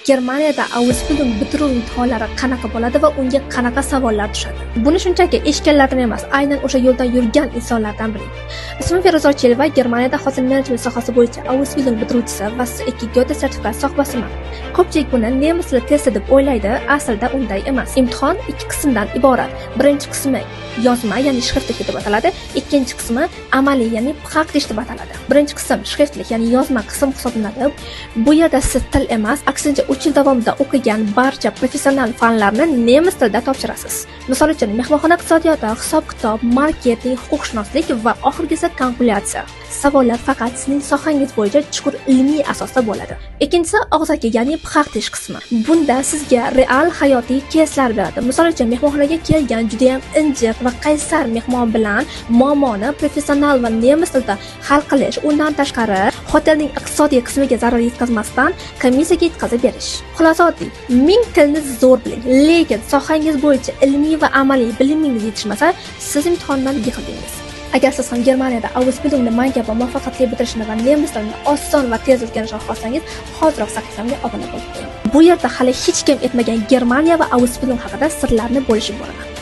Germaniyada Ausbildung bitiruv imtihonlari qanaqa bo'ladi va unga qanaqa savollar tushadi? Buni shunchaki eshitganlardan emas, aynan o'sha yo'ldan yurgan insonlardan biling. Ismim Feruza Ochelova, Germaniyada hosil menejment sohasi bo'yicha Ausbildung bitiruvchisi va S2 Goethe sertifikat sohibasiman. Ko'pchilik buni nemis tili testi deb o'ylaydi, aslida unday emas. Imtihon ikki qismdan iborat. Birinchi qismi yozma, ya'ni shriftlik deb ataladi, ikkinchi qismi amaliy, ya'ni praktik deb ataladi. Birinchi qism shriftlik, ya'ni yozma qism hisoblanadi. Bu yerda siz til emas, aksincha 3 yil davomida o'qigan barcha professional fanlarni nemis tilida topshirasiz. Misol uchun, mehmonxona iqtisodiyoti, hisob-kitob, marketing, huquqshunoslik va oxirgisi kalkulyatsiya. Savollar faqat sizning sohangiz bo'yicha chuqur ilmiy asosda bo'ladi. Ikkinchisi og'zaki, ya'ni praktik qismi. Bunda sizga real hayotiy keyslar beradi. Misol uchun, mehmonxonaga kelgan juda ham injiq va qaysar mehmon bilan muammoni professional va nemis tilida hal qilish, undan tashqari hotelning iqtisodiy qismiga zarar yetkazmasdan komissiyaga yetkazib berish. Xulosa oddiy, ming tilni zo'r biling, lekin sohangiz bo'yicha ilmiy va amaliy bilimingiz yetishmasa, siz imtihondan yiqildingiz. Agar siz ham Germaniyada Ausbildungni manga va muvaffaqiyatli bitirishni va nemis tilini oson va tez o'rganishni xohlasangiz, hoziroq sahifamga obuna bo'ling. Bu yerda hali hech kim aytmagan Germaniya va Ausbildung haqida sirlarni bo'lishib boraman.